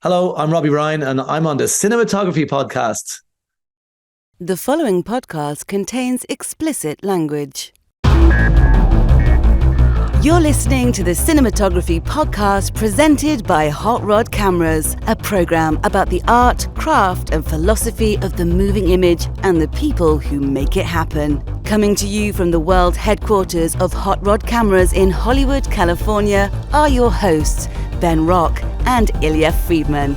Hello, I'm Robbie Ryan, and I'm on the Cinematography podcast. The following podcast contains explicit language. You're listening to the Cinematography podcast presented by Hot Rod Cameras, a program about the art, craft, and philosophy of the moving image and the people who make it happen. Coming to you from the world headquarters of Hot Rod Cameras in Hollywood, California, are your hosts, Ben Rock and Ilya Friedman.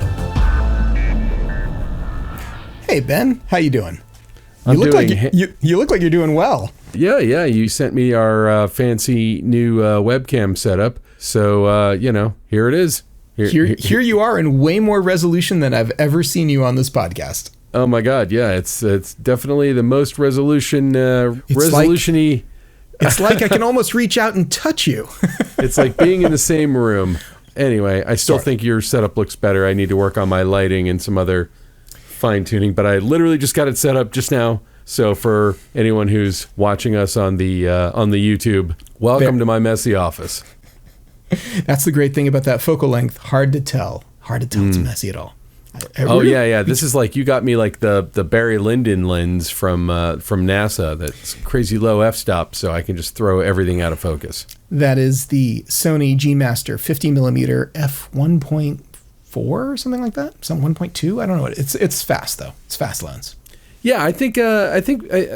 Hey Ben, how you doing? You look like you're doing well. Yeah. You sent me our fancy new webcam setup. So, here it is. Here you are in way more resolution than I've ever seen you on this podcast. Oh my God, yeah, it's definitely the most resolution-y. It's like I can almost reach out and touch you. It's like being in the same room. Anyway, I still think your setup looks better. I need to work on my lighting and some other fine-tuning, but I literally just got it set up just now. So for anyone who's watching us on the YouTube, welcome to my messy office. That's the great thing about that focal length. Hard to tell it's messy at all. Yeah. This is like, you got me like the Barry Lyndon lens from NASA that's crazy low f-stop, so I can just throw everything out of focus. That is the Sony G Master 50mm f1.4 or something like that. Some 1.2. I don't know what it's fast though. It's fast lens. Yeah, I think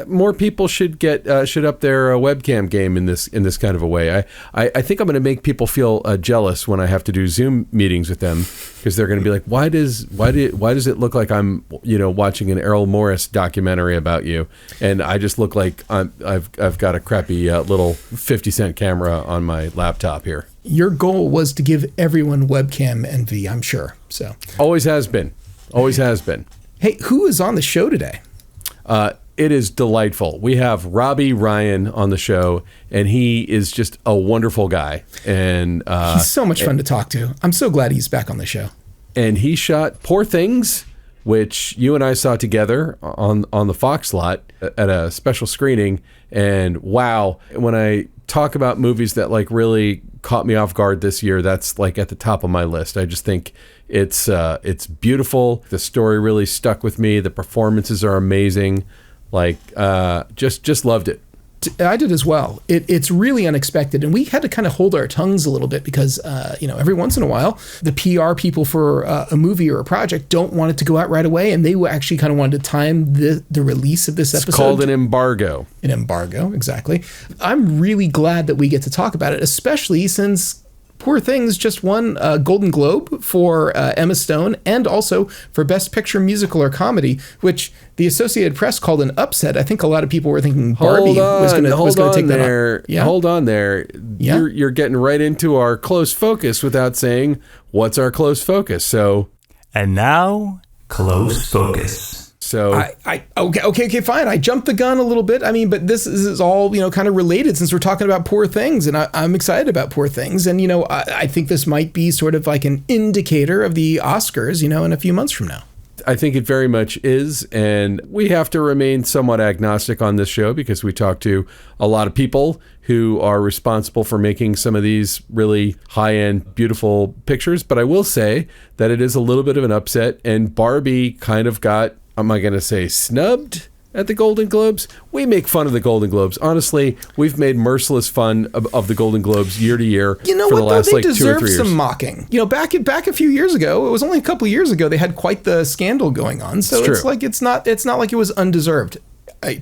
more people should should up their webcam game in this kind of a way. I think I'm going to make people feel jealous when I have to do Zoom meetings with them, because they're going to be like, why does it look like I'm watching an Errol Morris documentary about you, and I just look like I've got a crappy little 50-cent camera on my laptop here. Your goal was to give everyone webcam envy, I'm sure. So always has been. Hey, who is on the show today? It is delightful. We have Robbie Ryan on the show, and he is just a wonderful guy. And he's so much fun to talk to. I'm so glad he's back on the show. And he shot Poor Things, which you and I saw together on the Fox lot at a special screening. And wow, when I talk about movies that like really caught me off guard this year, that's like at the top of my list. I just think it's beautiful. The story really stuck with me. The performances are amazing. Like, just loved it. I did as well. It's really unexpected, and we had to kind of hold our tongues a little bit because, every once in a while, the PR people for a movie or a project don't want it to go out right away, and they actually kind of wanted to time the release of this episode. It's called an embargo. An embargo, exactly. I'm really glad that we get to talk about it, especially since Poor Things just won a Golden Globe for Emma Stone, and also for Best Picture Musical or Comedy, which the Associated Press called an upset. I think a lot of people were thinking Barbie was going to take that on. Yeah. Hold on there. Yeah. You're getting right into our close focus without saying what's our close focus. So, and now, close focus. So okay, fine. I jumped the gun a little bit. I mean, but this is all, kind of related since we're talking about Poor Things, and I'm excited about Poor Things. And, I think this might be sort of like an indicator of the Oscars, in a few months from now. I think it very much is, and we have to remain somewhat agnostic on this show because we talk to a lot of people who are responsible for making some of these really high-end, beautiful pictures. But I will say that it is a little bit of an upset, and Barbie kind of got, am I going to say snubbed at the Golden Globes? We make fun of the Golden Globes. Honestly, we've made merciless fun of the Golden Globes year to year for the last they 2 or 3 years. They deserve some mocking. Back a few years ago, it was only a couple years ago, they had quite the scandal going on. So it's like it's not like it was undeserved.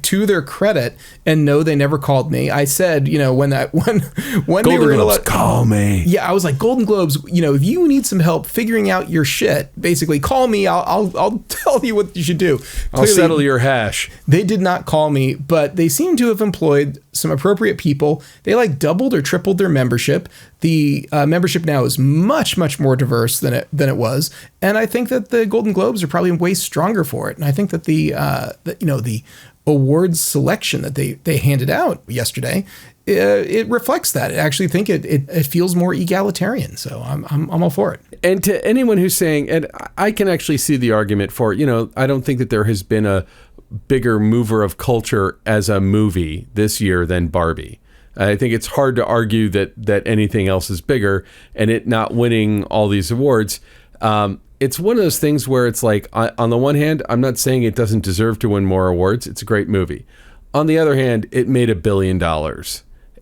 To their credit, and no, they never called me. I said, when Golden they were Globes, call me. Yeah, I was like, Golden Globes, if you need some help figuring out your shit, basically call me. I'll tell you what you should do. I'll settle your hash. They did not call me, but they seem to have employed some appropriate people. They doubled or tripled their membership. The membership now is much, much more diverse than it was, and I think that the Golden Globes are probably way stronger for it. And I think that the awards selection that they handed out yesterday, it reflects that. I actually think it feels more egalitarian. So I'm all for it. And to anyone who's saying, and I can actually see the argument for, I don't think that there has been a bigger mover of culture as a movie this year than Barbie. I think it's hard to argue that anything else is bigger, and it not winning all these awards. it's one of those things where it's like, on the one hand, I'm not saying it doesn't deserve to win more awards. It's a great movie. On the other hand, it made $1 billion.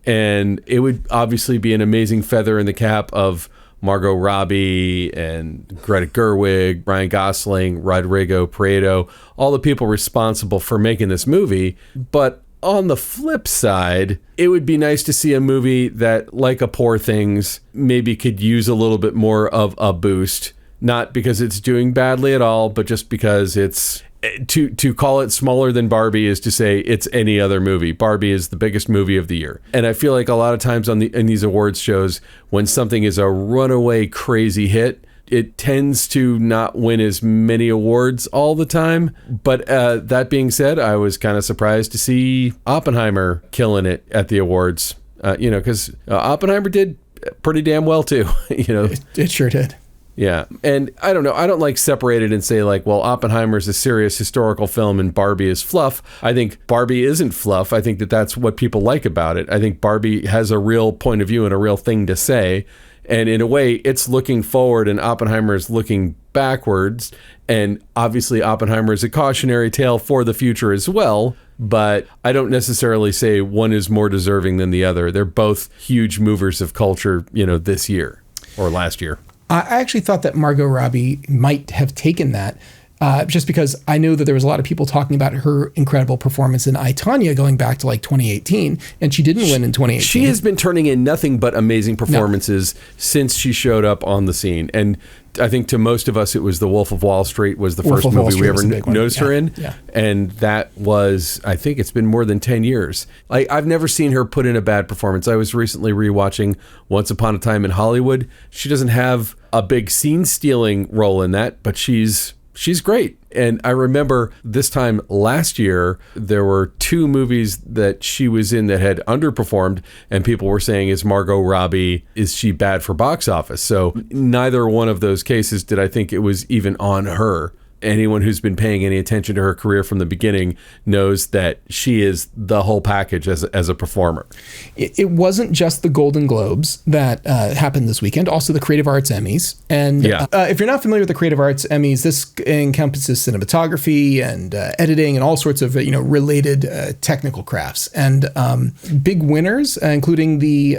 And it would obviously be an amazing feather in the cap of Margot Robbie and Greta Gerwig, Ryan Gosling, Rodrigo Prieto, all the people responsible for making this movie. But on the flip side, it would be nice to see a movie that, like a Poor Things, maybe could use a little bit more of a boost. Not because it's doing badly at all, but just because it's... To call it smaller than Barbie is to say it's any other movie. Barbie is the biggest movie of the year. And I feel like a lot of times in these awards shows, when something is a runaway crazy hit, it tends to not win as many awards all the time. But that being said, I was kind of surprised to see Oppenheimer killing it at the awards, because Oppenheimer did pretty damn well too. It sure did. Yeah. And I don't know. I don't like separate it and say like, well, Oppenheimer's a serious historical film and Barbie is fluff. I think Barbie isn't fluff. I think that's what people like about it. I think Barbie has a real point of view and a real thing to say. And in a way, it's looking forward and Oppenheimer is looking backwards. And obviously, Oppenheimer is a cautionary tale for the future as well. But I don't necessarily say one is more deserving than the other. They're both huge movers of culture, this year or last year. I actually thought that Margot Robbie might have taken that just because I know that there was a lot of people talking about her incredible performance in I, Tonya going back to like 2018, and she didn't win in 2018. She has been turning in nothing but amazing performances since she showed up on the scene. And I think to most of us, it was The Wolf of Wall Street was the first movie we ever noticed her in. Yeah. And that was, I think it's been more than 10 years. I've never seen her put in a bad performance. I was recently rewatching Once Upon a Time in Hollywood. She doesn't have a big scene stealing role in that, but she's great. And I remember this time last year, there were 2 movies that she was in that had underperformed, and people were saying, is Margot Robbie, is she bad for box office? So neither one of those cases did I think it was even on her. Anyone who's been paying any attention to her career from the beginning knows that she is the whole package as a performer. It wasn't just the Golden Globes that happened this weekend, also the Creative Arts Emmys. And if you're not familiar with the Creative Arts Emmys, this encompasses cinematography and editing and all sorts of related technical crafts. And big winners, including the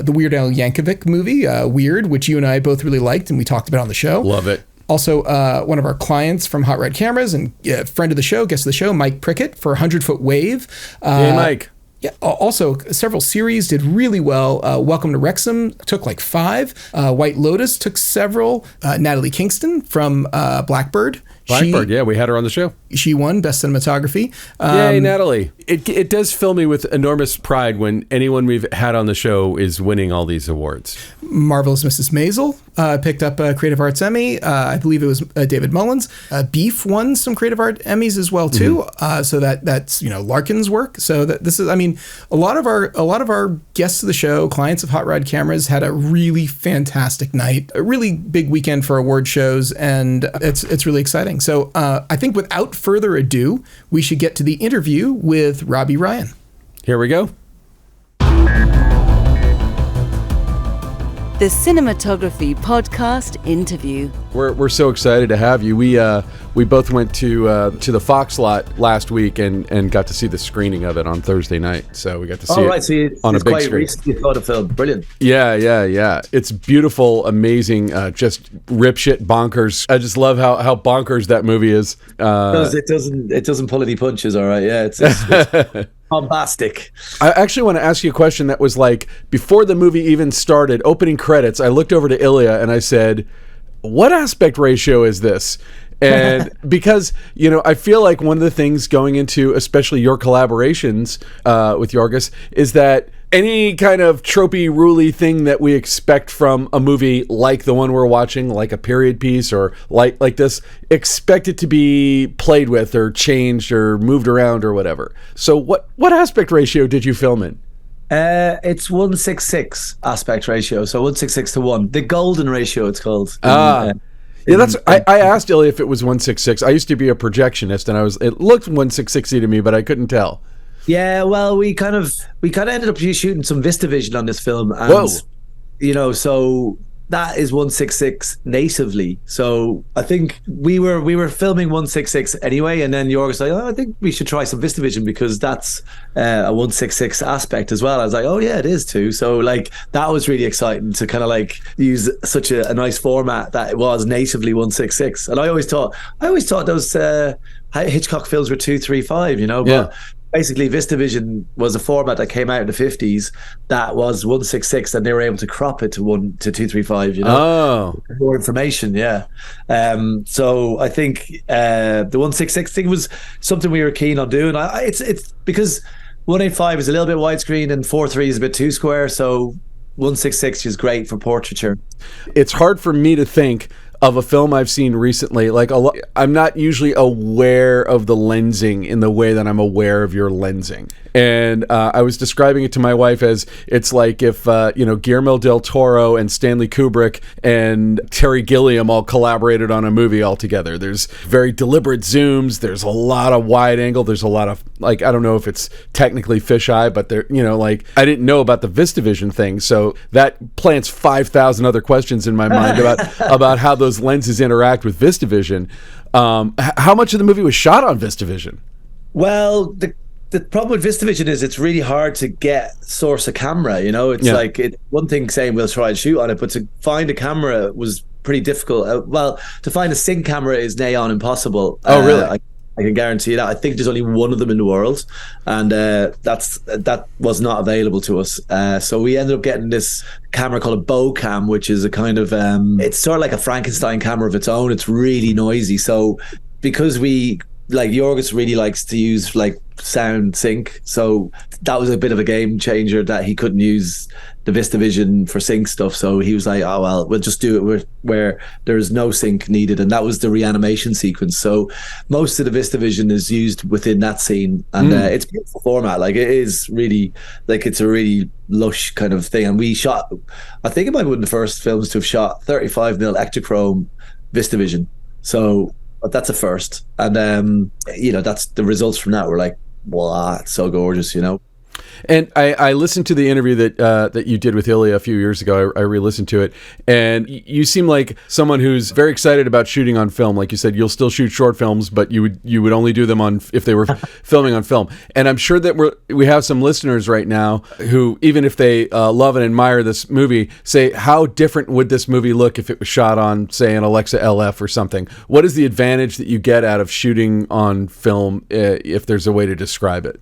Weird Al Yankovic movie, Weird, which you and I both really liked and we talked about on the show. Love it. Also, one of our clients from Hot Red Cameras and friend of the show, guest of the show, Mike Prickett for 100 Foot Wave. Hey, Mike. Yeah. Also, several series did really well. Welcome to Wrexham took like 5. White Lotus took several. Natalie Kingston from Blackbird. We had her on the show. She won Best Cinematography. Yay, Natalie. It does fill me with enormous pride when anyone we've had on the show is winning all these awards. Marvelous Mrs. Maisel picked up a Creative Arts Emmy. I believe it was David Mullins. Beef won some Creative Art Emmys as well too. So that's Larkin's work. So that this is, a lot of our guests of the show, clients of Hot Rod Cameras, had a really fantastic night, a really big weekend for award shows, and it's really exciting. So I think without further ado, we should get to the interview with Robbie Ryan. Here we go. The Cinematography Podcast Interview. We're so excited to have you. We both went to the Fox lot last week and got to see the screening of it on Thursday night. So we got to see it on a big screen. Recent you saw the film. Brilliant. Yeah. It's beautiful, amazing, just ripshit bonkers. I just love how bonkers that movie is. It doesn't pull any punches. All right. Yeah. It's bombastic. I actually want to ask you a question that was like, before the movie even started, opening credits, I looked over to Ilya and I said, what aspect ratio is this? And because, I feel like one of the things going into especially your collaborations with Yorgos is that any kind of tropey, ruly thing that we expect from a movie like the one we're watching, like a period piece or like this, expect it to be played with or changed or moved around or whatever. So what aspect ratio did you film in? It's 1:66 aspect ratio, so 1:66 to 1. The golden ratio, it's called. I asked Ilya if it was 1:66. I used to be a projectionist, and it looked 1:66 to me, but I couldn't tell. Yeah, well, we kind of ended up shooting some Vista Vision on this film, and so that is 166 natively. So I think we were filming 166 anyway, and then Yorgos was like, oh, I think we should try some Vista Vision because that's a 166 aspect as well. I was like, oh yeah, it is too. So like that was really exciting to kind of like use such a nice format that it was natively 166. And I always thought those Hitchcock films were 235, you know, but basically Vista Vision was a format that came out in the 50s that was 166, and they were able to crop it to 235, you know. More information. So I think the 166 thing was something we were keen on doing. It's because 185 is a little bit widescreen and 4:3 is a bit too square, so 166 is great for portraiture. It's hard for me to think of a film I've seen recently. Like I'm not usually aware of the lensing in the way that I'm aware of your lensing. And I was describing it to my wife as it's like if Guillermo del Toro and Stanley Kubrick and Terry Gilliam all collaborated on a movie all together. There's very deliberate zooms. There's a lot of wide angle. There's a lot of, like, I don't know if it's technically fisheye, but there, like I didn't know about the Vista Vision thing, so that plants 5,000 other questions in my mind about how those lenses interact with Vista Vision. How much of the movie was shot on Vista Vision? Well, the problem with Vista Vision is it's really hard to get source a camera, you know. It's like one thing saying we'll try and shoot on it, but to find a camera was pretty difficult. Well, to find a sync camera is nigh on impossible. Oh, really? I can guarantee that. I think there's only one of them in the world, and that was not available to us. So we ended up getting this camera called a bokeh, which is a kind of it's sort of like a Frankenstein camera of its own. It's really noisy. So because Yorgos really likes to use like sound sync, so that was a bit of a game changer that he couldn't use the Vista Vision for sync stuff. So he was like, oh well, we'll just do it where there's no sync needed, and that was the reanimation sequence. So most of the Vista Vision is used within that scene, and it's a beautiful format. Like it is really like it's a really lush kind of thing. And we shot, I think it might be one of the first films to have shot 35mm Ektachrome Vista Vision. So that's a first, and that's the results from that. We're like, wow, it's so gorgeous, you know. And I listened to the interview that you did with Ilya a few years ago. I re-listened to it, and you seem like someone who's very excited about shooting on film. Like you said, you'll still shoot short films, but you would only do them if they were filming on film. And I'm sure that we have some listeners right now who, even if they love and admire this movie, say, how different would this movie look if it was shot on, say, an Alexa LF or something? What is the advantage that you get out of shooting on film, if there's a way to describe it?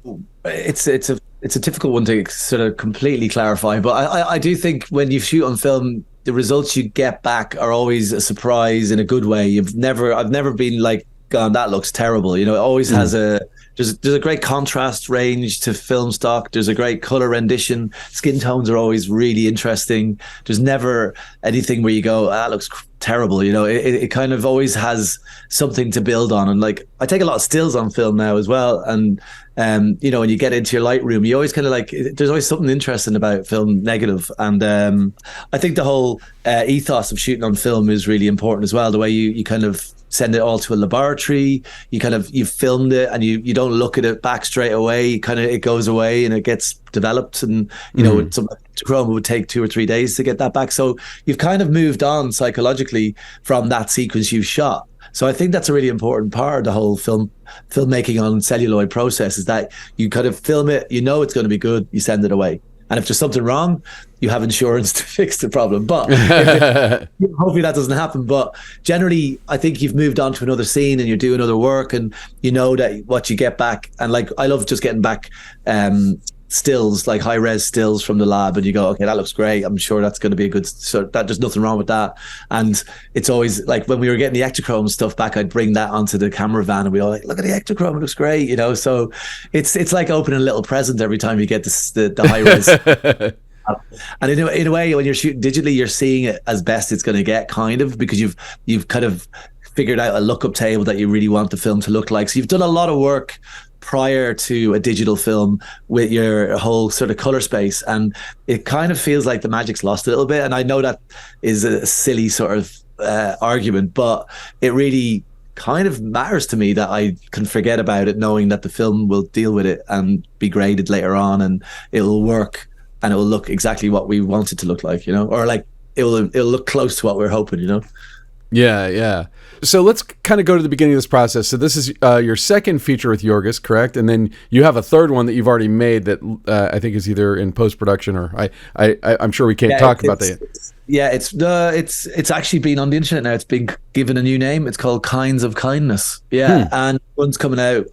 It's a difficult one to sort of completely clarify, but I do think when you shoot on film, the results you get back are always a surprise in a good way. I've never been like, God, that looks terrible. You know, it always has there's a great contrast range to film stock. There's a great color rendition. Skin tones are always really interesting. There's never anything where you go, that looks terrible. You know, it kind of always has something to build on. And like, I take a lot of stills on film now as well. And when you get into your Lightroom, you always kind of like, there's always something interesting about film negative. And I think the whole ethos of shooting on film is really important as well. The way you kind of send it all to a laboratory, you filmed it and you don't look at it back straight away. It goes away and it gets developed, and with some Chrome it would take 2 or 3 days to get that back. So you've kind of moved on psychologically from that sequence you've shot. So I think that's a really important part of the whole filmmaking on celluloid process, is that you kind of film it, it's going to be good, you send it away. And if there's something wrong, you have insurance to fix the problem. But hopefully that doesn't happen. But generally, I think you've moved on to another scene and you're doing other work, and you know that what you get back. And like, I love just getting back stills, like high res stills from the lab, and you go, okay, that looks great. I'm sure that's going to be a good, so that there's nothing wrong with that. And it's always like when we were getting the Ektachrome stuff back, I'd bring that onto the camera van and we all like, look at the Ektachrome, it looks great, So it's like opening a little present every time you get the high res. And in a way, when you're shooting digitally, you're seeing it as best it's going to get, kind of, because you've kind of figured out a lookup table that you really want the film to look like. So you've done a lot of work prior to a digital film with your whole sort of color space, and it kind of feels like the magic's lost a little bit. And I know that is a silly sort of argument, but it really kind of matters to me that I can forget about it, knowing that the film will deal with it and be graded later on, and it'll work and it will look exactly what we want it to look like, or like it'll look close to what we're hoping, you know. Yeah, yeah. So let's kind of go to the beginning of this process. So this is your second feature with Yorgos, correct? And then you have a third one that you've already made that I think is either in post-production or I'm sure we can't talk about that. It's actually been on the internet now. It's been given a new name. It's called Kinds of Kindness. Yeah, and one's coming out.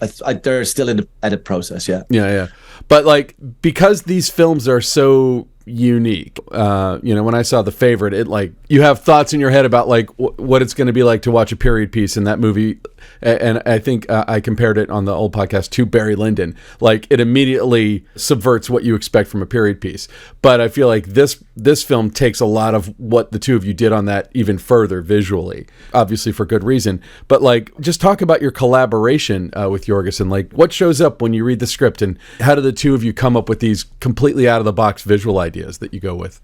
They're still in the edit process. Yeah, yeah. But like, because these films are so unique, when I saw The Favorite, it like, you have thoughts in your head about like what it's going to be like to watch a period piece in that movie. And I think I compared it on the old podcast to Barry Lyndon. Like, it immediately subverts what you expect from a period piece. But I feel like this film takes a lot of what the two of you did on that even further visually, obviously for good reason. But like, just talk about your collaboration with Yorgos, and like what shows up when you read the script, and how do the two of you come up with these completely out of the box visual ideas that you go with?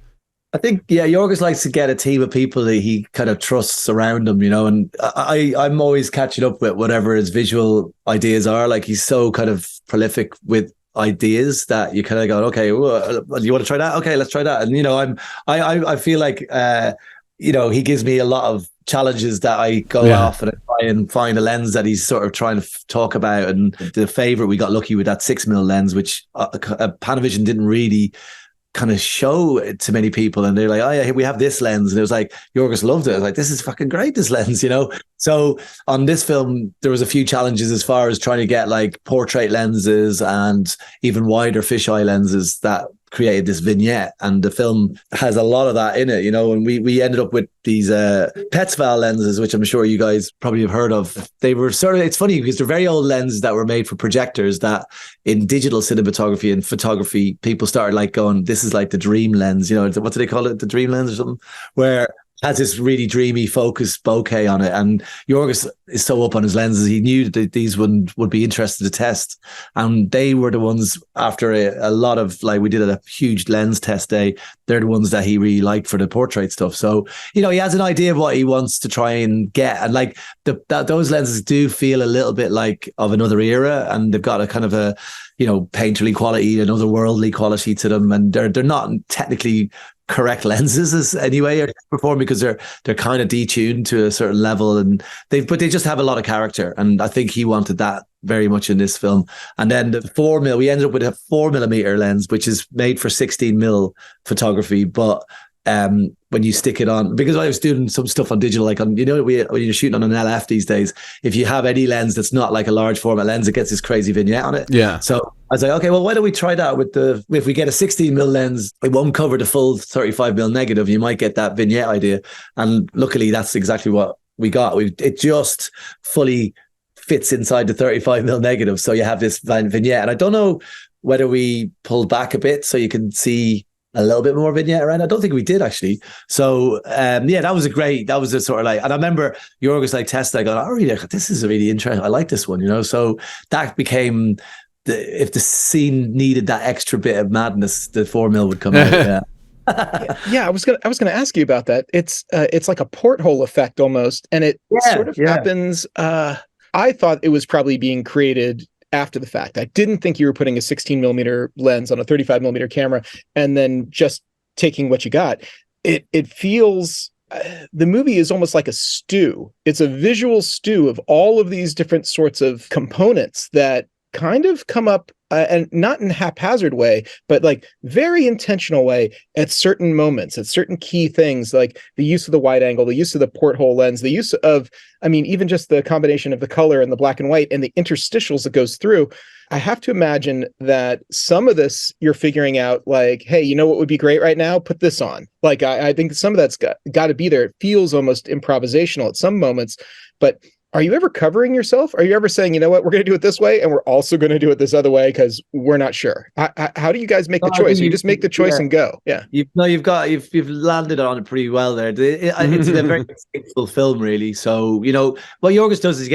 I think, Yorgos likes to get a team of people that he kind of trusts around him, and I'm always catching up with whatever his visual ideas are. Like, he's so kind of prolific with ideas that you kind of go, okay, well, you want to try that? Okay, let's try that. And I feel like he gives me a lot of challenges that I go off and I try and find a lens that he's sort of trying to talk about. And The Favorite, we got lucky with that 6mm lens, which Panavision didn't really kind of show it to many people, and they're like, oh yeah, we have this lens, and it was like, Yorgos loved it. I was like, this is fucking great, this lens, So on this film, there was a few challenges as far as trying to get like portrait lenses and even wider fisheye lenses that created this vignette, and the film has a lot of that in it, and we ended up with these Petzval lenses, which I'm sure you guys probably have heard of. They were it's funny because they're very old lenses that were made for projectors, that in digital cinematography and photography, people started like going, this is like the dream lens, what do they call it, the dream lens or something, where has this really dreamy focused bokeh on it. And Yorgos is so up on his lenses, he knew that these would be interested to test. And they were the ones, after a lot of, like, we did a huge lens test day, they're the ones that he really liked for the portrait stuff. So, he has an idea of what he wants to try and get. And like those lenses do feel a little bit like of another era, and they've got a kind of a, painterly quality, an otherworldly quality to them. And they're not technically correct lenses anyway perform, because they're kind of detuned to a certain level, and they just have a lot of character, and I think he wanted that very much in this film. And then the 4mm, we ended up with a 4mm lens, which is made for 16mm photography, but when you stick it on, because I was doing some stuff on digital, like on, when you're shooting on an LF these days, if you have any lens that's not like a large format lens, it gets this crazy vignette on it. Yeah. So I was like, okay, well, why don't we try that if we get a 16mm lens, it won't cover the full 35mm negative. You might get that vignette idea. And luckily that's exactly what we got. It just fully fits inside the 35mm negative. So you have this vignette, and I don't know whether we pulled back a bit so you can see a little bit more vignette around. I don't think we did, actually. So that was a sort of like, and I remember Yorgos like tested, I go, this is a really interesting, I like this one, So that became, if the scene needed that extra bit of madness, the 4mm would come out. Yeah, I was gonna ask you about that. It's like a porthole effect almost, and it sort of happens. I thought it was probably being created after the fact. I didn't think you were putting a 16mm lens on a 35mm camera and then just taking what you got. It feels, the movie is almost like a stew. It's a visual stew of all of these different sorts of components that kind of come up, and not in a haphazard way, but like very intentional way at certain moments, at certain key things, like the use of the wide angle, the use of the porthole lens, the use of, even just the combination of the color and the black and white and the interstitials that goes through. I have to imagine that some of this you're figuring out, like, hey, what would be great right now? Put this on. Like, I think some of that's got to be there. It feels almost improvisational at some moments, but are you ever covering yourself? Are you ever saying, you know what, we're going to do it this way, and we're also going to do it this other way because we're not sure? How do you guys make the choice? You just make the choice and go. Yeah. You've landed on it pretty well there. It's a very simple film, really. So, what Yorgos does is he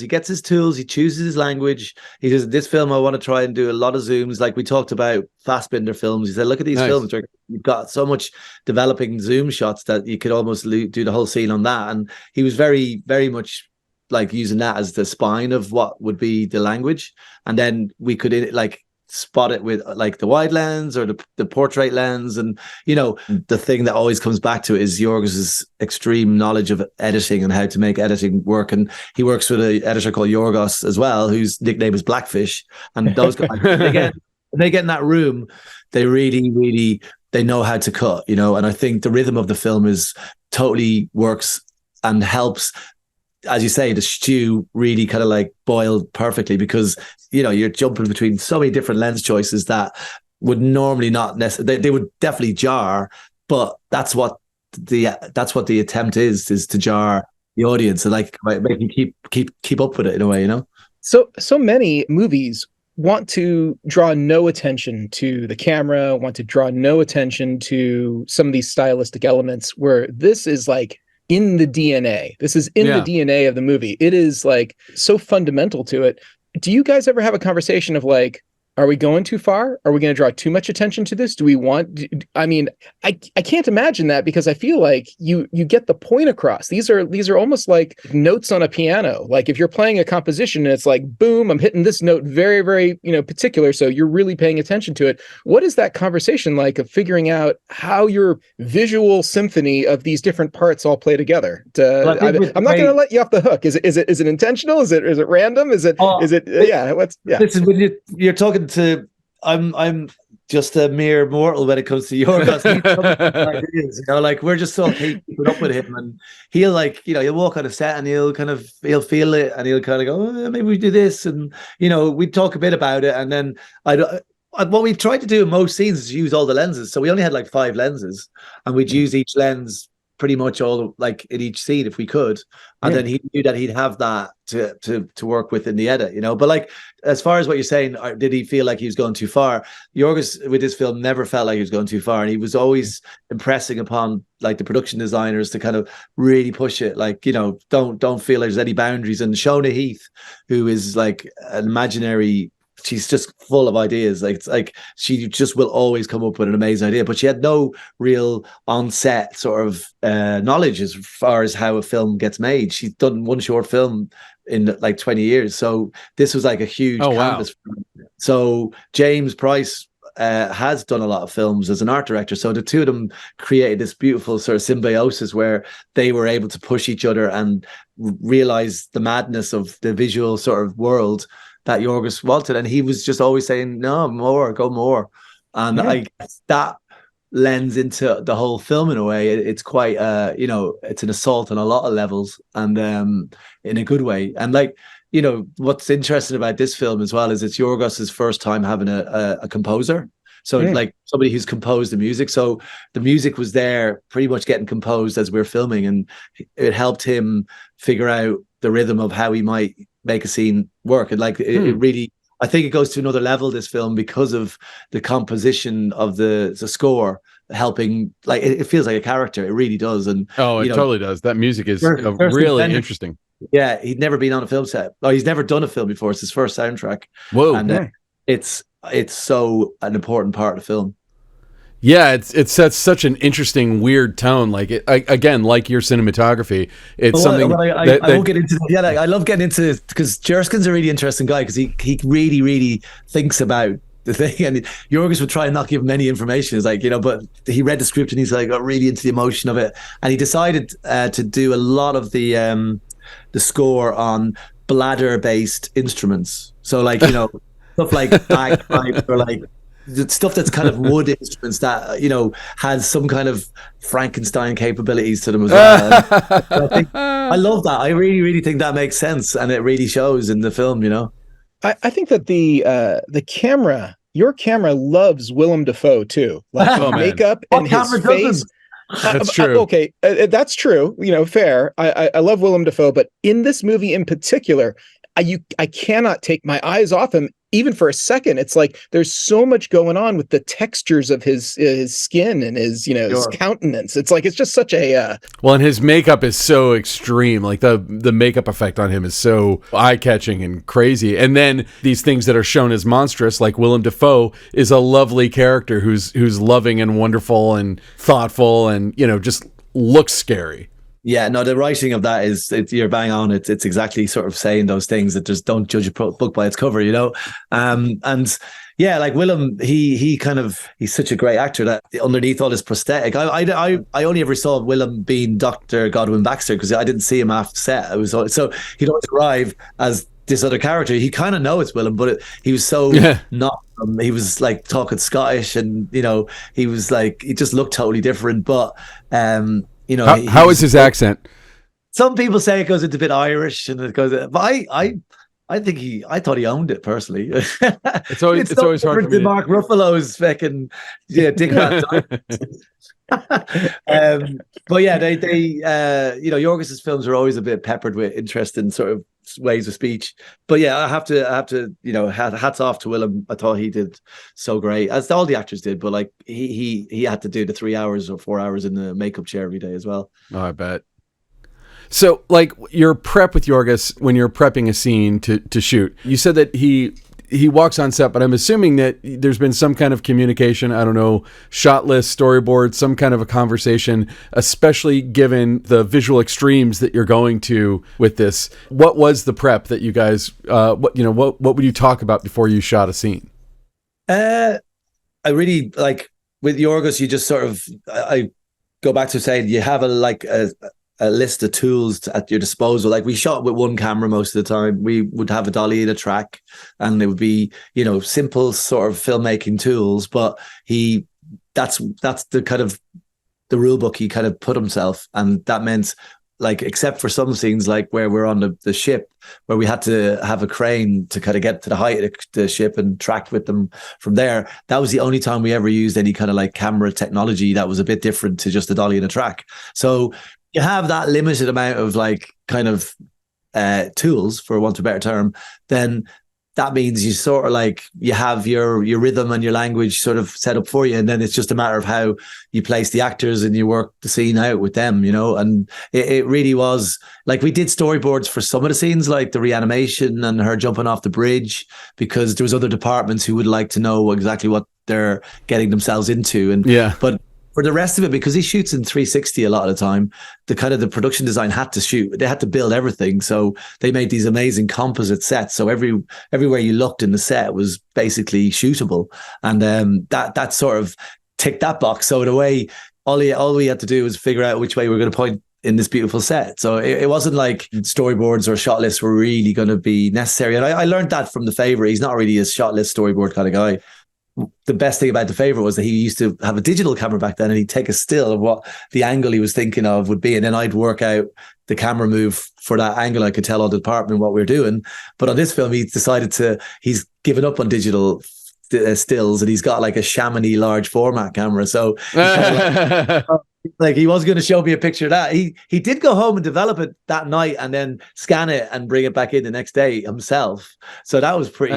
gets his tools. He chooses his language. He says, this film, I want to try and do a lot of zooms. Like we talked about Fassbinder films. He said, look at these films where you've got so much developing zoom shots that you could almost do the whole scene on that. And he was very, very much like using that as the spine of what would be the language. And then we could spot it with like the wide lens or the portrait lens. And the thing that always comes back to it is Yorgos's extreme knowledge of editing and how to make editing work. And he works with an editor called Yorgos as well, whose nickname is Blackfish. And those guys, they get in that room, they really they know how to cut, and I think the rhythm of the film is totally works and helps, as you say, the stew really kind of like boil perfectly, because you're jumping between so many different lens choices that would normally not necessarily, they would definitely jar, but that's what the attempt is to jar the audience and like make you keep up with it in a way, So many movies want to draw no attention to the camera, want to draw no attention to some of these stylistic elements, where this is like in the DNA. This is in the DNA of the movie. It is like so fundamental to it. Do you guys ever have a conversation of like, are we going too far? Are we going to draw too much attention to this? Do we want, I mean, I can't imagine that, because I feel like you get the point across. These are almost like notes on a piano. Like if you're playing a composition and it's like, boom, I'm hitting this note very, very, particular. So you're really paying attention to it. What is that conversation like of figuring out how your visual symphony of these different parts all play together? I'm not going to let you off the hook. Is it intentional? Is it random? Is it? This is when you're talking to, I'm just a mere mortal when it comes to Yorgos. Ideas, like we're just so keeping up with him, and he'll like, he'll walk on a set and he'll feel it, and he'll kind of go, oh, maybe we do this, and we talk a bit about it, and then what we tried to do in most scenes is use all the lenses. So we only had like 5 lenses, and we'd use each lens pretty much all like in each scene if we could, and then he knew that he'd have that to work with in the edit, but like as far as what you're saying, did he feel like he was going too far? Yorgos with this film never felt like he was going too far, and he was always impressing upon like the production designers to kind of really push it, like don't feel like there's any boundaries. And Shona Heath, who is like an imaginary, she's just full of ideas. Like it's like she just will always come up with an amazing idea, but she had no real on-set sort of knowledge as far as how a film gets made. She's done one short film in like 20 years, so this was like a huge canvas. Wow. So James Price has done a lot of films as an art director, so the two of them created this beautiful sort of symbiosis where they were able to push each other and realize the madness of the visual sort of world that Yorgos wanted, and he was just always saying, no, more, go more. And I guess that lends into the whole film in a way. It's quite it's an assault on a lot of levels, and in a good way. And like, what's interesting about this film as well is it's Yorgos's first time having a composer. So like somebody who's composed the music. So the music was there pretty much getting composed as we're filming, and it helped him figure out the rhythm of how he might make a scene work. And like it really, I think it goes to another level, this film, because of the composition of the score helping. Like it feels like a character. It really does. And it totally does. That music is really interesting. Yeah, he'd never been on a film set. Oh, he's never done a film before. It's his first soundtrack. Whoa. And it's so an important part of the film. Yeah, it sets such an interesting, weird tone. Like again, like your cinematography, it's something. I won't get into. Yeah, like, I love getting into it because Jerskin's a really interesting guy, because he really, really thinks about the thing, and Yorgos would try and not give him any information. It's like, but he read the script and he's like got really into the emotion of it, and he decided to do a lot of the score on bladder-based instruments. So like stuff like bagpipes or like stuff that's kind of wood instruments that has some kind of Frankenstein capabilities to them as well. So I love that. I really, really think that makes sense, and it really shows in the film. I think that the camera, your camera, loves Willem Dafoe too. Like makeup and his face. That's true. Okay, that's true. Fair. I love Willem Dafoe, but in this movie in particular, I cannot take my eyes off him even for a second. It's like there's so much going on with the textures of his skin and his his countenance. It's like it's just such a well, and his makeup is so extreme. Like the makeup effect on him is so eye-catching and crazy. And then these things that are shown as monstrous, like Willem Dafoe is a lovely character who's loving and wonderful and thoughtful and just looks scary. Yeah, no, the writing of that you're bang on. It's exactly sort of saying those things that just don't judge a book by its cover, and yeah, like Willem, he's such a great actor that underneath all this prosthetic, I only ever saw Willem being Dr. Godwin Baxter because I didn't see him after set. It was so he'd always arrive as this other character. He kind of know it's Willem, but he was so not. He was like talking Scottish, and he was like he just looked totally different, but. How is his accent? Some people say it goes into a bit Irish, and it goes. But I thought he owned it personally. It's always hard for me. Mark Ruffalo's fucking Dick Van but yeah, they Yorgos's films are always a bit peppered with interesting sort of ways of speech. But yeah, I have to hats off to Willem. I thought he did so great, as all the actors did. But like he had to do the 3 hours or 4 hours in the makeup chair every day as well. Oh, I bet. So, like, your prep with Yorgos when you're prepping a scene to shoot, you said that he walks on set, but I'm assuming that there's been some kind of communication, I don't know, shot list, storyboard, some kind of a conversation, especially given the visual extremes that you're going to with this. What was the prep that you guys, what would you talk about before you shot a scene? I really, like, with Yorgos, you just sort of, I go back to saying you have a list of tools at your disposal. Like, we shot with one camera most of the time. We would have a dolly and a track, and it would be, simple sort of filmmaking tools. But that's the kind of the rule book he kind of put himself. And that meant, like, except for some scenes, like where we're on the ship, where we had to have a crane to kind of get to the height of the ship and track with them from there. That was the only time we ever used any kind of like camera technology that was a bit different to just a dolly and a track. So you have that limited amount of like kind of tools, for want of a better term, then that means you sort of like you have your rhythm and your language sort of set up for you, and then it's just a matter of how you place the actors and you work the scene out with them, and it really was like we did storyboards for some of the scenes, like the reanimation and her jumping off the bridge, because there was other departments who would like to know exactly what they're getting themselves into, but for the rest of it, because he shoots in 360 a lot of the time, the production design had to build everything. So they made these amazing composite sets. So everywhere you looked in the set was basically shootable. And that sort of ticked that box. So in a way, all we had to do was figure out which way we were going to point in this beautiful set. So it wasn't like storyboards or shot lists were really going to be necessary. And I learned that from The Favourite. He's not really a shot list storyboard kind of guy. The best thing about The Favourite was that he used to have a digital camera back then, and he'd take a still of what the angle he was thinking of would be, and then I'd work out the camera move for that angle. I could tell all the department what we were doing. But on this film, he's given up on digital stills, and he's got like a Chamonix large format camera. So like he was going to show me a picture of that. He did go home and develop it that night, and then scan it and bring it back in the next day himself. So that was pretty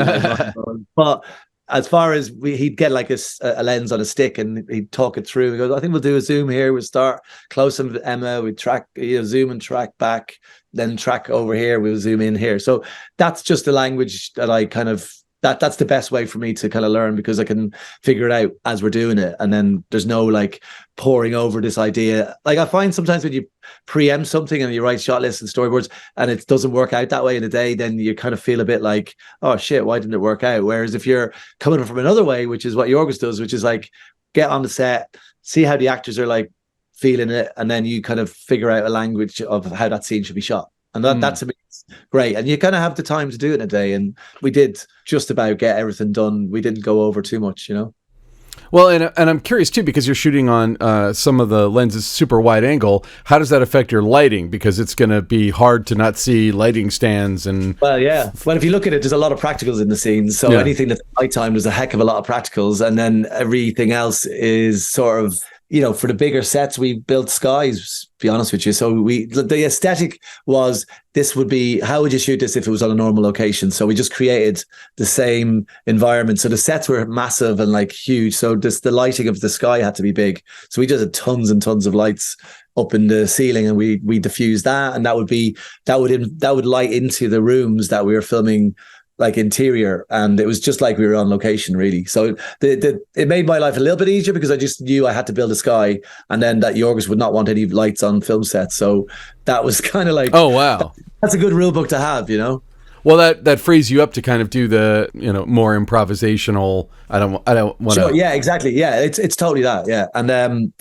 but as far as he'd get like a lens on a stick and he'd talk it through. He goes, I think we'll do a zoom here. We'll start close on Emma. We track, zoom and track back, then track over here. We'll zoom in here. So that's just the language that I kind of, that's the best way for me to kind of learn, because I can figure it out as we're doing it. And then there's no like poring over this idea. Like I find sometimes when you preempt something and you write shot lists and storyboards and it doesn't work out that way in a day, then you kind of feel a bit like, oh shit, why didn't it work out? Whereas if you're coming from another way, which is what Yorgos does, which is like get on the set, see how the actors are like feeling it, and then you kind of figure out a language of how that scene should be shot. And that's to me great. And you kind of have the time to do it in a day. And we did just about get everything done. We didn't go over too much, Well, and I'm curious too, because you're shooting on some of the lenses super wide angle. How does that affect your lighting? Because it's going to be hard to not see lighting stands and. Well, yeah. Well, if you look at it, there's a lot of practicals in the scenes. So anything that's nighttime, there's a heck of a lot of practicals, and then everything else is sort of. For the bigger sets, we built skies, to be honest with you. So the aesthetic was, this would be, how would you shoot this if it was on a normal location? So we just created the same environment. So the sets were massive and like huge. So the lighting of the sky had to be big. So we just had tons and tons of lights up in the ceiling, and we diffused that. And that would light into the rooms that we were filming, like interior, and it was just like we were on location, really. So it made my life a little bit easier because I just knew I had to build a sky, and then that Yorgos would not want any lights on film sets. So that was kind of like, oh wow, that's a good rule book to have, you know. Well, that frees you up to kind of do the, more improvisational. I don't want to. Sure, yeah, exactly. Yeah, it's totally that. Yeah, and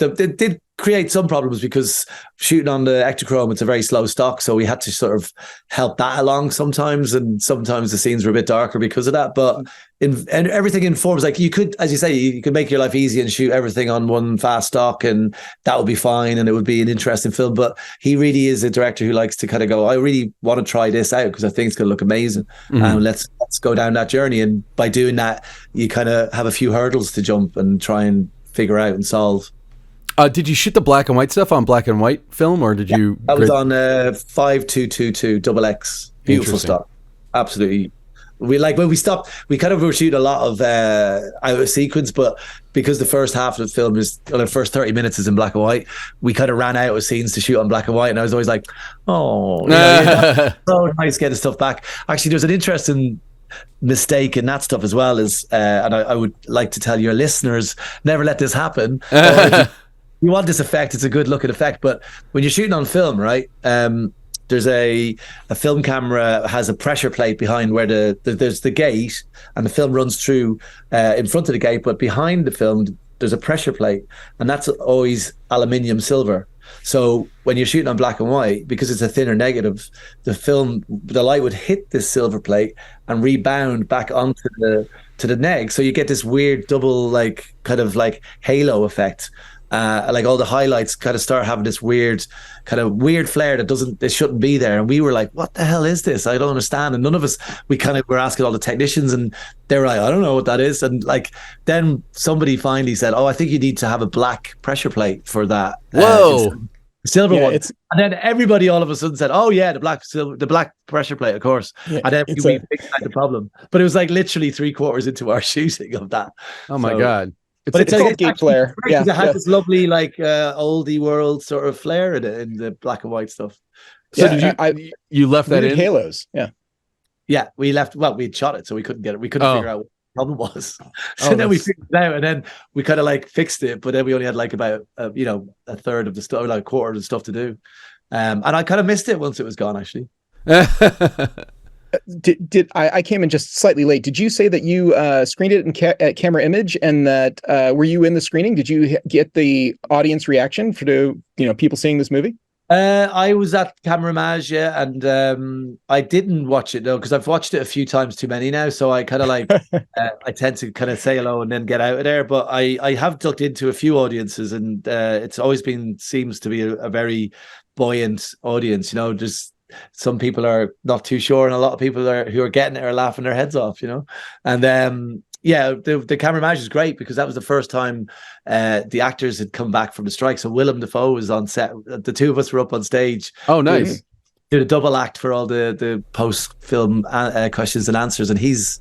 it did create some problems because shooting on the Ektachrome, it's a very slow stock, so we had to sort of help that along sometimes, and sometimes the scenes were a bit darker because of that. But and everything informs, like you could, as you say, you could make your life easy and shoot everything on one fast stock, and that would be fine, and it would be an interesting film. But he really is a director who likes to kind of go, I really want to try this out because I think it's going to look amazing, and let's go down that journey. And by doing that, you kind of have a few hurdles to jump and try and figure out and solve. Did you shoot the black and white stuff on black and white film, or did you? That was on 5222 double X. Beautiful stuff. Absolutely. We when we stopped, we kind of were shooting a lot of out of sequence, but because the first half of the film the first 30 minutes is in black and white, we kind of ran out of scenes to shoot on black and white, and I was always like, oh, so nice getting stuff back. Actually, there's an interesting mistake in that stuff as well, and I would like to tell your listeners, never let this happen. You want this effect, it's a good looking effect, but when you're shooting on film, right, there's a film camera has a pressure plate behind where there's the gate, and the film runs through in front of the gate, but behind the film there's a pressure plate, and that's always aluminium silver. So when you're shooting on black and white, because it's a thinner negative, the light would hit this silver plate and rebound back onto the neg, so you get this weird double kind of halo effect. Like all the highlights kind of start having this weird flare that shouldn't be there. And we were like, what the hell is this? I don't understand. And none of us, we kind of were asking all the technicians, and they were like, I don't know what that is. And then somebody finally said, oh, I think you need to have a black pressure plate for that. Whoa. Silver one. And then everybody all of a sudden said, oh yeah, the black pressure plate, of course. Yeah, and then we fixed the problem. But it was like literally 3/4 into our shooting of that. Oh my God. It's a geek flare. Yeah, it has this lovely oldie world sort of flair in the black and white stuff. So did you left that in halos? Yeah, we left. Well, we'd shot it, so we couldn't get it. We couldn't figure out what the problem was. So then we figured it out, and then we kind of fixed it. But then we only had about a third of the stuff, a quarter of the stuff to do. And I kind of missed it once it was gone, actually. I came in just slightly late. Did you say that you screened it at Camera Image, and that were you in the screening? Did you get the audience reaction for people seeing this movie? I was at Camera Image, yeah, and I didn't watch it though because I've watched it a few times too many now. So I kind of I tend to kind of say hello and then get out of there. But I have ducked into a few audiences, and it's always seems to be a very buoyant audience. Just some people are not too sure, and a lot of people who are getting it are laughing their heads off, And the Camera Image is great because that was the first time the actors had come back from the strike. So Willem Dafoe was on set. The two of us were up on stage. Oh, nice. Did a double act for all the post-film questions and answers, and he's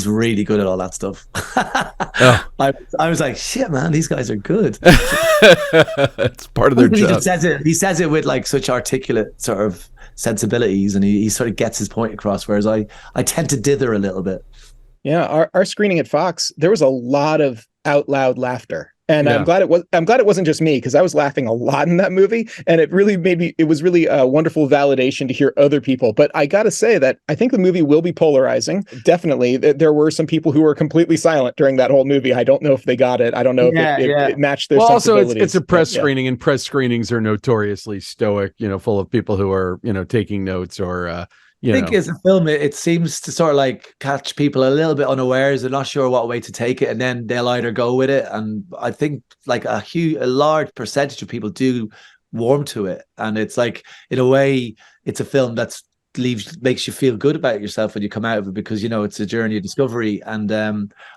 really good at all that stuff. I was like, shit, man, these guys are good. It's part of their job. He says it with such articulate sort of sensibilities, and he sort of gets his point across, whereas I tend to dither a little bit. Yeah, our screening at Fox, there was a lot of out loud laughter. And yeah. I'm glad it wasn't just me, because I was laughing a lot in that movie, and it was really a wonderful validation to hear other people. But I got to say that I think the movie will be polarizing. Definitely, there were some people who were completely silent during that whole movie. I don't know if they got it. I don't know if it matched their sensibilities. Also, it's a press screening, and press screenings are notoriously stoic, full of people who are, taking notes or. I think as a film, it seems to sort of catch people a little bit unawares. They're not sure what way to take it, and then they'll either go with it. And I think a large percentage of people do warm to it, and it's in a way, it's a film makes you feel good about yourself when you come out of it, because it's a journey of discovery. And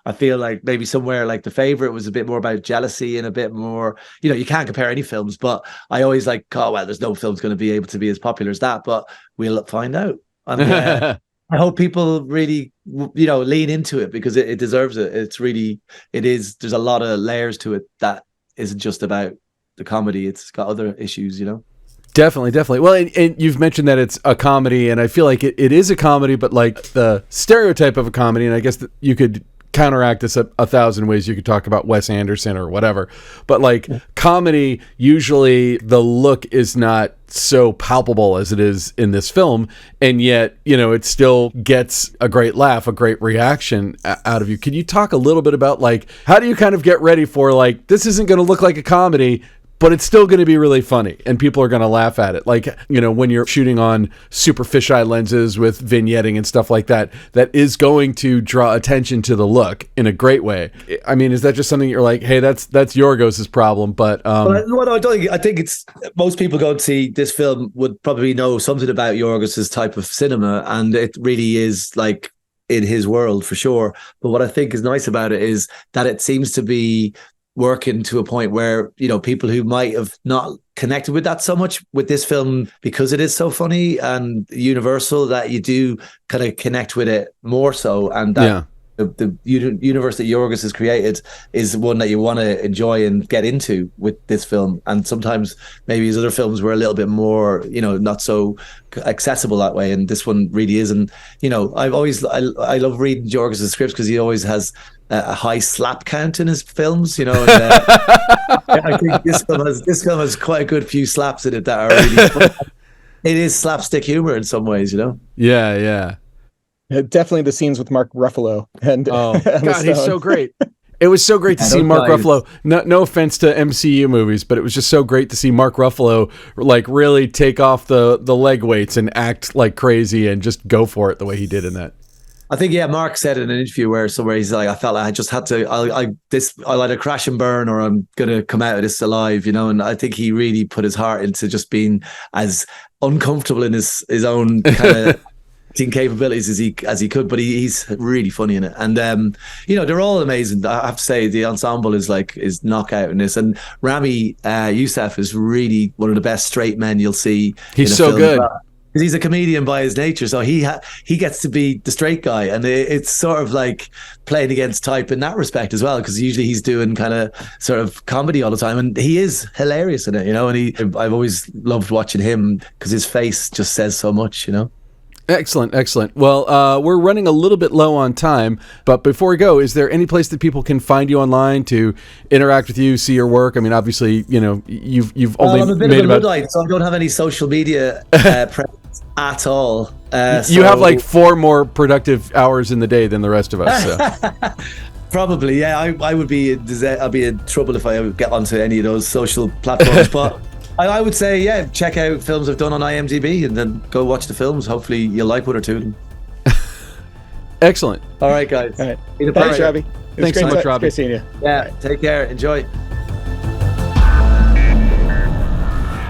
I feel like maybe somewhere The Favorite was a bit more about jealousy and a bit more, you can't compare any films, but I always there's no film's going to be able to be as popular as that, but we'll find out. And I hope people really lean into it, because it deserves it. There's a lot of layers to it that isn't just about the comedy. It's got other issues. Definitely. Well, and you've mentioned that it's a comedy, and I feel like it is a comedy, but like the stereotype of a comedy, and I guess that you could counteract this a thousand ways. You could talk about Wes Anderson or whatever, but like comedy, usually the look is not so palpable as it is in this film, and yet, you know, it still gets a great laugh, a great reaction out of you. Can you talk a little bit about like, how do you kind of get ready for like, this isn't going to look like a comedy, but it's still going to be really funny and people are going to laugh at it? Like, you know, when you're shooting on super fisheye lenses with vignetting and stuff like that, that is going to draw attention to the look in a great way. I mean, is that just something you're like, hey, that's Yorgos' problem? But well, I don't think, I think it's, most people go to see this film would probably know something about Yorgos' type of cinema, and it really is like in his world for sure. But what I think is nice about it is that it seems to be working to a point where, you know, people who might have not connected with that so much with this film, because it is so funny and universal, that you do kind of connect with it more so. And that the universe that Yorgos has created is one that you want to enjoy and get into with this film. And sometimes maybe his other films were a little bit more, you know, not so accessible that way, and this one really is. And you know, I love reading Yorgos' scripts because he always has a high slap count in his films, you know. And, I think this film has quite a good few slaps in it that are really fun. It is slapstick humor in some ways, you know. Yeah. Definitely the scenes with Mark Ruffalo. And God, he's so great. It was so great to see Mark Ruffalo. No offense to MCU movies, but it was just so great to see Mark Ruffalo like really take off the leg weights and act like crazy and just go for it the way he did in that. I think, Mark said in an interview where he's like, I felt like I just had to, I'll either crash and burn or I'm going to come out of this alive, you know. And I think he really put his heart into just being as uncomfortable in his own kind of capabilities as he could, but he's really funny in it. And you know, they're all amazing. I have to say the ensemble is knockout in this, and Rami Youssef is really one of the best straight men you'll see. He's so good. Because he's a comedian by his nature, so he gets to be the straight guy, and it's sort of like playing against type in that respect as well, because usually he's doing kind of sort of comedy all the time, and he is hilarious in it, you know. And I've always loved watching him because his face just says so much, you know. Excellent. Well, we're running a little bit low on time, but before we go, is there any place that people can find you online to interact with you, see your work? I mean, obviously, you know, you've only I'm a bit made of a about Luddite, so I don't have any social media presence at all. You have like 4 more productive hours in the day than the rest of us. So. Probably, yeah. I would be I'd be in trouble if I would get onto any of those social platforms, but. I would say, check out films I've done on IMDb and then go watch the films. Hopefully you'll like one or two of them. Excellent. All right, guys. All right. Thanks, Robbie. Thanks so much, Robbie. Great seeing you. Yeah, take care. Enjoy.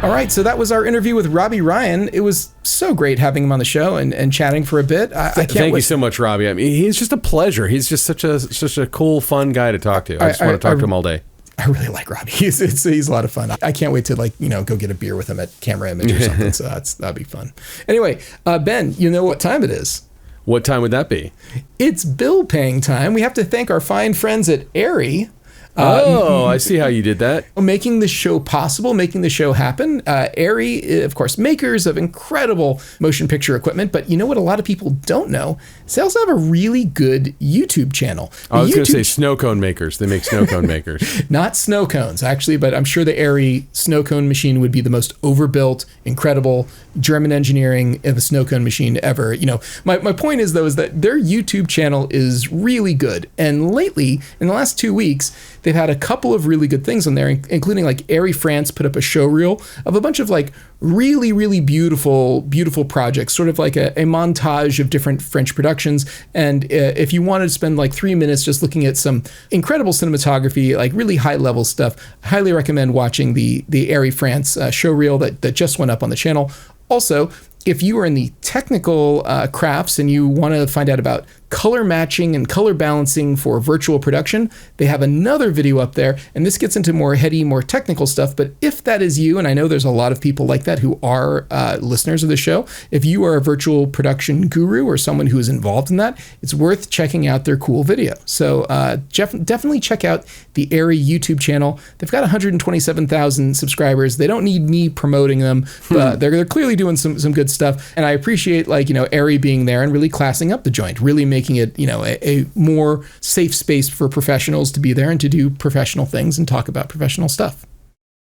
All right, so that was our interview with Robbie Ryan. It was so great having him on the show and chatting for a bit. Thank you so much, Robbie. I mean, he's just a pleasure. He's just such a cool, fun guy to talk to. I just want to talk to him all day. I really like Robbie. He's a lot of fun. I can't wait to go get a beer with him at Camera Image or something. So that'd be fun. Anyway, Ben, you know what time it is? What time would that be? It's bill paying time. We have to thank our fine friends at Arri. I see how you did that. Making the show possible, making the show happen. Arri, of course, makers of incredible motion picture equipment, but you know what a lot of people don't know? They also have a really good YouTube channel. I was going to say snow cone makers. They make snow cone makers. Not snow cones, actually, but I'm sure the Arri snow cone machine would be the most overbuilt, incredible German engineering of a snow cone machine ever. You know, my point is, though, is that their YouTube channel is really good. And lately, in the last 2 weeks, they've had a couple of really good things on there, including like Arri France put up a show reel of a bunch of like really, really beautiful projects, sort of like a montage of different French productions. And if you wanted to spend like 3 minutes just looking at some incredible cinematography, like really high level stuff, I highly recommend watching the Arri France show reel that just went up on the channel. Also, If you are in the technical crafts and you want to find out about color matching and color balancing for virtual production, they have another video up there. And this gets into more heady, more technical stuff. But if that is you, and I know there's a lot of people like that who are listeners of the show, if you are a virtual production guru or someone who is involved in that, it's worth checking out their cool video. So definitely check out the ARRI YouTube channel. They've got 127,000 subscribers. They don't need me promoting them, but they're clearly doing some good stuff. And I appreciate ARRI being there and really classing up the joint, really making it, a more safe space for professionals to be there and to do professional things and talk about professional stuff.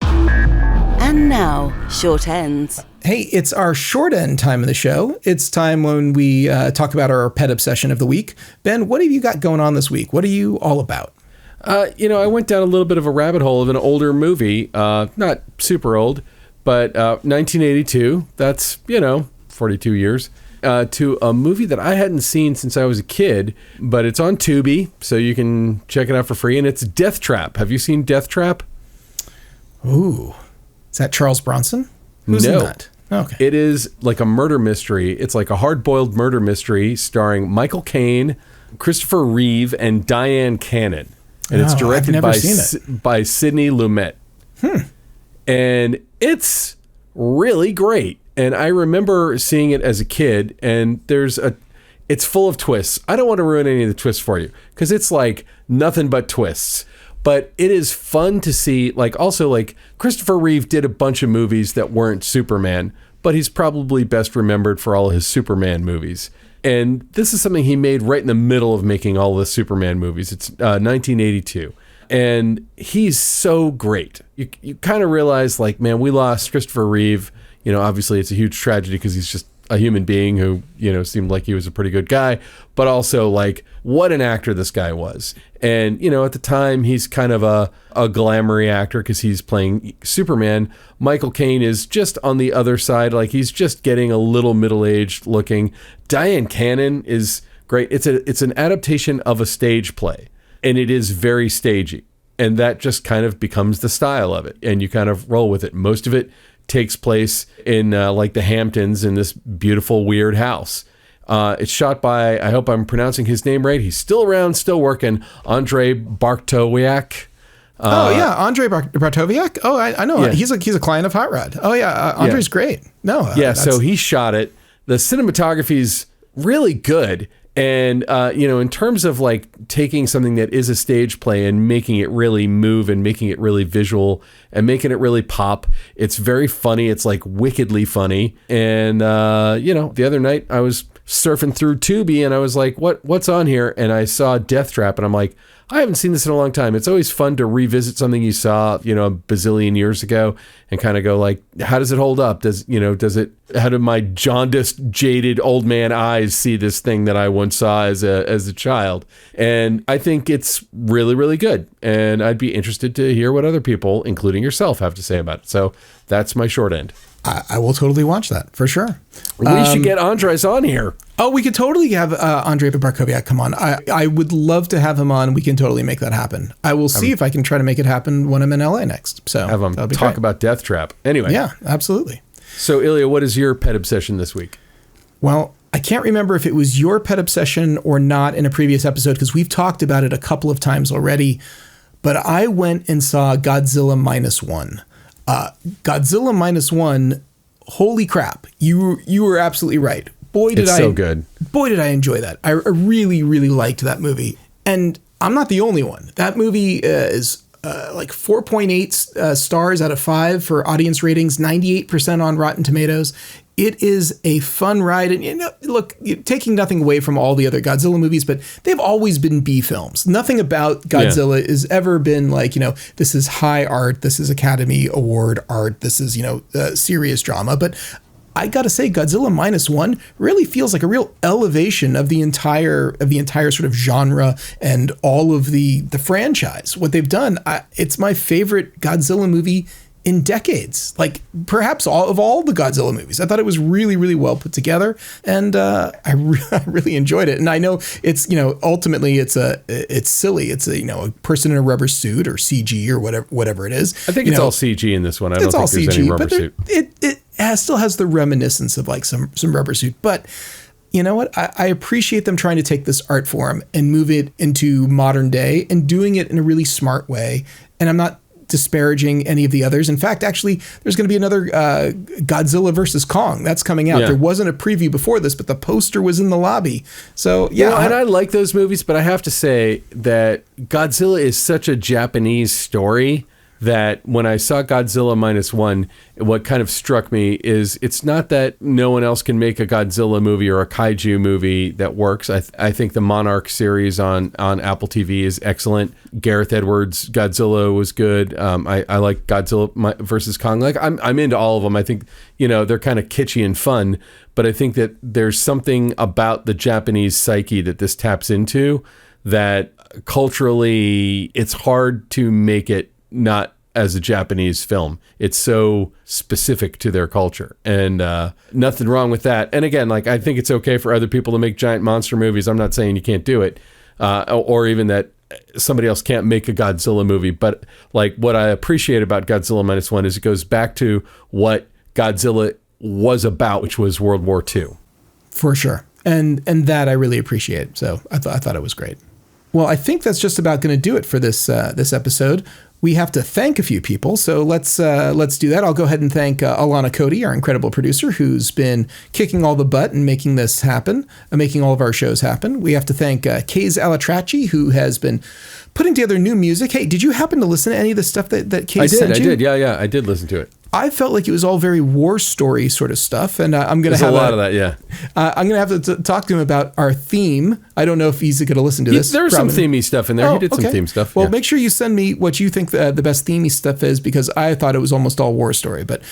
And now, short ends. Hey, it's our short end time of the show. It's time when we talk about our pet obsession of the week. Ben, what have you got going on this week? What are you all about? I went down a little bit of a rabbit hole of an older movie, not super old, but 1982, that's, 42 years, to a movie that I hadn't seen since I was a kid, but it's on Tubi, so you can check it out for free, and it's Death Trap. Have you seen Death Trap? Ooh. Is that Charles Bronson? Who's in that? Okay. It is like a murder mystery. It's like a hard-boiled murder mystery starring Michael Caine, Christopher Reeve, and Diane Cannon. And it's directed by Sidney Lumet. And it's really great. And I remember seeing it as a kid, and it's full of twists. I don't want to ruin any of the twists for you, because it's like nothing but twists. But it is fun to see, also Christopher Reeve did a bunch of movies that weren't Superman, but he's probably best remembered for all of his Superman movies. And this is something he made right in the middle of making all the Superman movies. It's 1982. And he's so great. You kind of realize, man, we lost Christopher Reeve. Obviously it's a huge tragedy because he's just a human being who, seemed like he was a pretty good guy, but also what an actor this guy was. And, at the time he's kind of a glamoury actor because he's playing Superman. Michael Caine is just on the other side. He's just getting a little middle-aged looking. Diane Cannon is great. It's an adaptation of a stage play, and it is very stagey. And that just kind of becomes the style of it. And you kind of roll with it. Most of it takes place in the Hamptons in this beautiful, weird house. It's shot by, I hope I'm pronouncing his name right, he's still around, still working, Andrei Bartowiak. Andrei Bartowiak. Oh, I know. Yeah. He's a client of Hot Rod. Oh, yeah. Andrei's great. No. So he shot it. The cinematography's really good. And, in terms of taking something that is a stage play and making it really move and making it really visual and making it really pop, it's very funny. It's wickedly funny. And, the other night I was surfing through Tubi and I was like, what's on here? And I saw Death Trap and I'm like, I haven't seen this in a long time. It's always fun to revisit something you saw, a bazillion years ago and kind of go how does it hold up? How do my jaundiced, jaded old man eyes see this thing that I once saw as a child? And I think it's really, really good. And I'd be interested to hear what other people, including yourself, have to say about it. So that's my short end. I will totally watch that for sure. We should get Andres on here. Oh, we could totally have Andrei Bartowiak come on. I would love to have him on. We can totally make that happen. I will see if I can try to make it happen when I'm in LA next. So have him talk about Death Trap. Anyway. Yeah, absolutely. So Ilya, what is your pet obsession this week? Well, I can't remember if it was your pet obsession or not in a previous episode because we've talked about it a couple of times already. But I went and saw Godzilla -1. Godzilla -1, holy crap. You were absolutely right. It's so good. Boy, did I enjoy that. I really, really liked that movie. And I'm not the only one. That movie is 4.8 stars out of 5 for audience ratings, 98% on Rotten Tomatoes. It is a fun ride. And look, taking nothing away from all the other Godzilla movies, but they've always been B films. Nothing about Godzilla has ever been this is high art, this is Academy Award art, this is, serious drama. But I gotta say, Godzilla -1 really feels like a real elevation of the entire sort of genre and all of the franchise. What they've done, it's my favorite Godzilla movie in decades, perhaps all the Godzilla movies. I thought it was really, really well put together, and I really enjoyed it. And I know it's ultimately it's silly. It's a person in a rubber suit or CG or whatever it is. I think it's all CG in this one. I don't think there's any rubber suit. still has the reminiscence of like some rubber suit. But you know what? I appreciate them trying to take this art form and move it into modern day and doing it in a really smart way. And I'm not disparaging any of the others. In fact, actually, there's going to be another Godzilla versus Kong that's coming out. There wasn't a preview before this, but the poster was in the lobby. So yeah, and I like those movies, but I have to say that Godzilla is such a Japanese story that when I saw Godzilla -1, what kind of struck me is it's not that no one else can make a Godzilla movie or a kaiju movie that works. I think the Monarch series on Apple TV is excellent. Gareth Edwards' Godzilla was good. I like Godzilla versus Kong. Like I'm into all of them. I think, they're kind of kitschy and fun, but I think that there's something about the Japanese psyche that this taps into that culturally it's hard to make it not as a Japanese film. It's so specific to their culture, and nothing wrong with that. And again, like, I think it's okay for other people to make giant monster movies. I'm not saying you can't do it, or even that somebody else can't make a Godzilla movie. But like, what I appreciate about Godzilla -1 is it goes back to what Godzilla was about, which was World War II. For sure. And that I really appreciate. So I thought it was great. Well, I think that's just about going to do it for this episode. We have to thank a few people, so let's do that. I'll go ahead and thank Alana Cody, our incredible producer, who's been kicking all the butt and making this happen, making all of our shows happen. We have to thank Kaze Alatrachi, who has been putting together new music. Hey, did you happen to listen to any of the stuff that Kaze sent you? I did. Yeah, I did listen to it. I felt like it was all very war story sort of stuff, and I'm going to have a lot of that. Yeah, I'm going to have to talk to him about our theme. I don't know if he's going to listen to this. There's some themey stuff in there. He did some theme stuff. Well, make sure you send me what you think the best themey stuff is, because I thought it was almost all war story. But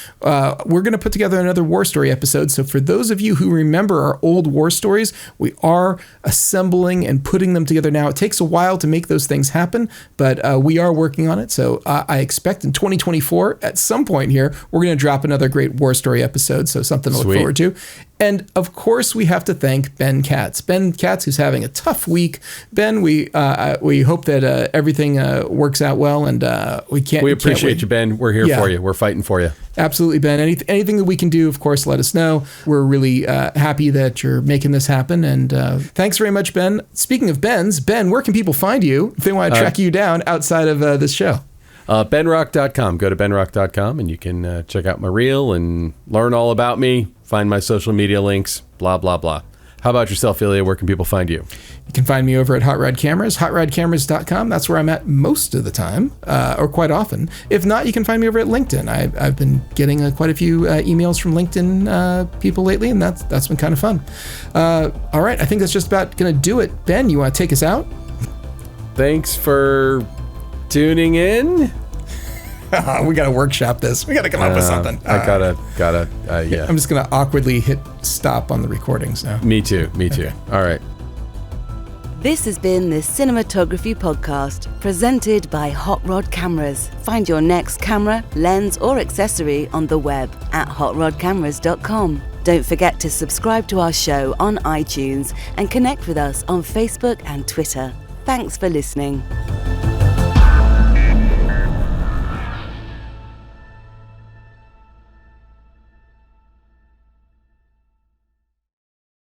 we're going to put together another war story episode. So for those of you who remember our old war stories, we are assembling and putting them together now. It takes a while to make those things happen, but we are working on it. So I expect in 2024, at some point here, we're going to drop another great war story episode. So something to look forward to. And of course, we have to thank Ben Katz. Ben Katz, who's having a tough week. Ben, we hope that everything works out well, and we appreciate you, Ben. We're here for you. We're fighting for you. Absolutely, Ben. Anything that we can do, of course, let us know. We're really happy that you're making this happen, and thanks very much, Ben. Speaking of Ben's, Ben, where can people find you if they want to track you down outside of this show? benrock.com. Go to benrock.com and you can check out my reel and learn all about me, find my social media links, blah, blah, blah. How about yourself, Ilya? Where can people find you? You can find me over at Hot Rod Cameras, hotrodcameras.com. That's where I'm at most of the time, or quite often. If not, you can find me over at LinkedIn. I've been getting quite a few emails from LinkedIn people lately, and that's been kind of fun. All right, I think that's just about going to do it. Ben, you want to take us out? Thanks for tuning in. We got to workshop this. We got to come up with something. I gotta, yeah. I'm just going to awkwardly hit stop on the recordings now. Me too. Okay. All right. This has been the Cinematography Podcast, presented by Hot Rod Cameras. Find your next camera, lens, or accessory on the web at hotrodcameras.com. Don't forget to subscribe to our show on iTunes and connect with us on Facebook and Twitter. Thanks for listening.